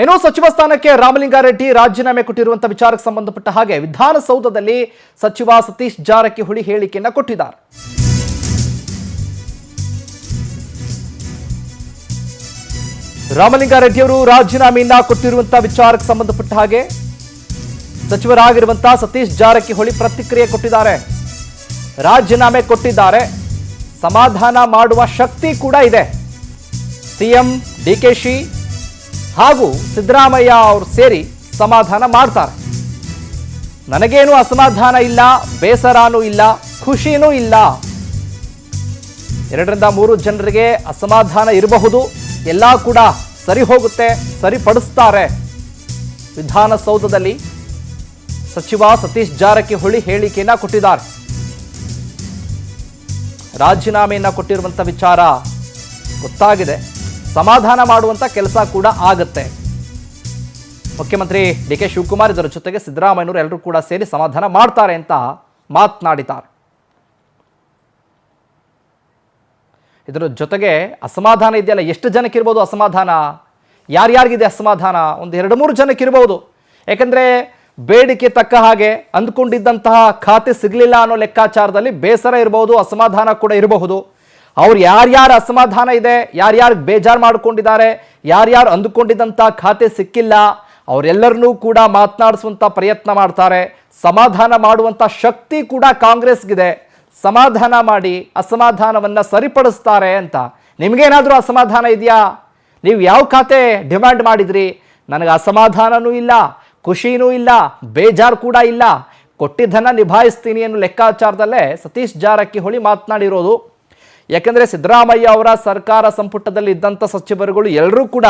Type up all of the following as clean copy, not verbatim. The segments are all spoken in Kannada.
ಇನ್ನು ಸಚಿವ ಸ್ಥಾನಕ್ಕೆ ರಾಮಲಿಂಗಾರೆಡ್ಡಿ ರಾಜೀನಾಮೆ ಕೊಟ್ಟಿರುವಂತಹ ವಿಚಾರಕ್ಕೆ ಸಂಬಂಧಪಟ್ಟ ಹಾಗೆ ವಿಧಾನಸೌಧದಲ್ಲಿ ಸಚಿವ ಸತೀಶ್ ಜಾರಕಿಹೊಳಿ ಹೇಳಿಕೆಯನ್ನ ಕೊಟ್ಟಿದ್ದಾರೆ. ರಾಮಲಿಂಗಾರೆಡ್ಡಿಯವರು ರಾಜೀನಾಮೆಯನ್ನ ಕೊಟ್ಟಿರುವಂತಹ ವಿಚಾರಕ್ಕೆ ಸಂಬಂಧಪಟ್ಟ ಹಾಗೆ ಸಚಿವರಾಗಿರುವಂತಹ ಸತೀಶ್ ಜಾರಕಿಹೊಳಿ ಪ್ರತಿಕ್ರಿಯೆ ಕೊಟ್ಟಿದ್ದಾರೆ. ರಾಜೀನಾಮೆ ಕೊಟ್ಟಿದ್ದಾರೆ, ಸಮಾಧಾನ ಮಾಡುವ ಶಕ್ತಿ ಕೂಡ ಇದೆ. ಸಿಎಂ ಡಿಕೆಶಿ ಹಾಗೂ ಸಿದ್ದರಾಮಯ್ಯ ಅವರು ಸೇರಿ ಸಮಾಧಾನ ಮಾಡ್ತಾರೆ. ನನಗೇನು ಅಸಮಾಧಾನ ಇಲ್ಲ, ಬೇಸರನೂ ಇಲ್ಲ, ಖುಷಿನೂ ಇಲ್ಲ. 2 ರಿಂದ 3 ಜನರಿಗೆ ಅಸಮಾಧಾನ ಇರಬಹುದು, ಎಲ್ಲ ಕೂಡ ಸರಿ ಹೋಗುತ್ತೆ, ಸರಿಪಡಿಸ್ತಾರೆ. ವಿಧಾನಸೌಧದಲ್ಲಿ ಸಚಿವ ಸತೀಶ್ ಜಾರಕಿಹೊಳಿ ಹೇಳಿಕೆಯನ್ನ ಕೊಟ್ಟಿದ್ದಾರೆ. ರಾಜೀನಾಮೆಯನ್ನ ಕೊಟ್ಟಿರುವಂತ ವಿಚಾರ ಗೊತ್ತಾಗಿದೆ, ಸಮಾಧಾನ ಮಾಡುವಂತ ಕೆಲಸ ಕೂಡ ಆಗುತ್ತೆ. ಮುಖ್ಯಮಂತ್ರಿ ಡಿ.ಕೆ. ಶಿವಕುಮಾರ್ ಇದರ ಜೊತೆಗೆ ಸಿದ್ದರಾಮಯ್ಯನವರು ಎಲ್ಲರೂ ಕೂಡ ಸೇರಿ ಸಮಾಧಾನ ಮಾಡ್ತಾರೆ ಅಂತ ಮಾತನಾಡಿದ್ದಾರೆ. ಇದರ ಜೊತೆಗೆ ಅಸಮಾಧಾನ ಇದೆಯಲ್ಲ, ಎಷ್ಟು ಜನಕ್ಕೆ ಇರ್ಬೋದು ಅಸಮಾಧಾನ, ಯಾರ್ಯಾರಿಗಿದೆ ಅಸಮಾಧಾನ? ಒಂದು 2-3 ಜನಕ್ಕೆ ಇರ್ಬೋದು. ಯಾಕಂದ್ರೆ ಬೇಡಿಕೆ ತಕ್ಕ ಹಾಗೆ ಅಂದ್ಕೊಂಡಿದ್ದಂತಹ ಖಾತೆ ಸಿಗಲಿಲ್ಲ ಅನ್ನೋ ಲೆಕ್ಕಾಚಾರದಲ್ಲಿ ಬೇಸರ ಇರಬಹುದು, ಅಸಮಾಧಾನ ಕೂಡ ಇರಬಹುದು. ಅವ್ರು ಯಾರ್ಯಾರು ಅಸಮಾಧಾನ ಇದೆ, ಯಾರ್ಯಾರು ಬೇಜಾರು ಮಾಡ್ಕೊಂಡಿದ್ದಾರೆ, ಯಾರ್ಯಾರು ಅಂದುಕೊಂಡಿದ್ದಂಥ ಖಾತೆ ಸಿಕ್ಕಿಲ್ಲ, ಅವರೆಲ್ಲರನ್ನೂ ಕೂಡ ಮಾತನಾಡಿಸುವಂಥ ಪ್ರಯತ್ನ ಮಾಡ್ತಾರೆ. ಸಮಾಧಾನ ಮಾಡುವಂಥ ಶಕ್ತಿ ಕೂಡ ಕಾಂಗ್ರೆಸ್ಗಿದೆ. ಸಮಾಧಾನ ಮಾಡಿ ಅಸಮಾಧಾನವನ್ನು ಸರಿಪಡಿಸ್ತಾರೆ ಅಂತ. ನಿಮಗೇನಾದರೂ ಅಸಮಾಧಾನ ಇದೆಯಾ? ನೀವು ಯಾವ ಖಾತೆ ಡಿಮ್ಯಾಂಡ್ ಮಾಡಿದ್ರಿ? ನನಗೆ ಅಸಮಾಧಾನನೂ ಇಲ್ಲ, ಖುಷಿನೂ ಇಲ್ಲ, ಬೇಜಾರು ಕೂಡ ಇಲ್ಲ, ಕೊಟ್ಟಿದ್ದನ್ನು ನಿಭಾಯಿಸ್ತೀನಿ ಅನ್ನೋ ಲೆಕ್ಕಾಚಾರದಲ್ಲೇ ಸತೀಶ್ ಜಾರಕಿಹೊಳಿ ಮಾತನಾಡಿರೋದು. ಯಾಕಂದರೆ ಸಿದ್ದರಾಮಯ್ಯ ಅವರ ಸರ್ಕಾರ ಸಂಪುಟದಲ್ಲಿ ಇದ್ದಂಥ ಸಚಿವರುಗಳು ಎಲ್ಲರೂ ಕೂಡ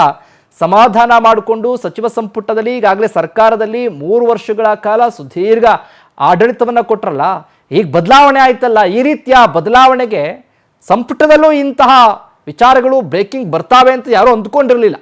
ಸಮಾಧಾನ ಮಾಡಿಕೊಂಡು ಸಚಿವ ಸಂಪುಟದಲ್ಲಿ ಈಗಾಗಲೇ ಸರ್ಕಾರದಲ್ಲಿ 3 ವರ್ಷಗಳ ಕಾಲ ಸುದೀರ್ಘ ಆಡಳಿತವನ್ನು ಕೊಟ್ಟರಲ್ಲ, ಈಗ ಬದಲಾವಣೆ ಆಯ್ತಲ್ಲ. ಈ ರೀತಿಯ ಬದಲಾವಣೆಗೆ ಸಂಪುಟದಲ್ಲೂ ಇಂತಹ ವಿಚಾರಗಳು ಬ್ರೇಕಿಂಗ್ ಬರ್ತಾವೆ ಅಂತ ಯಾರೂ ಅಂದ್ಕೊಂಡಿರಲಿಲ್ಲ.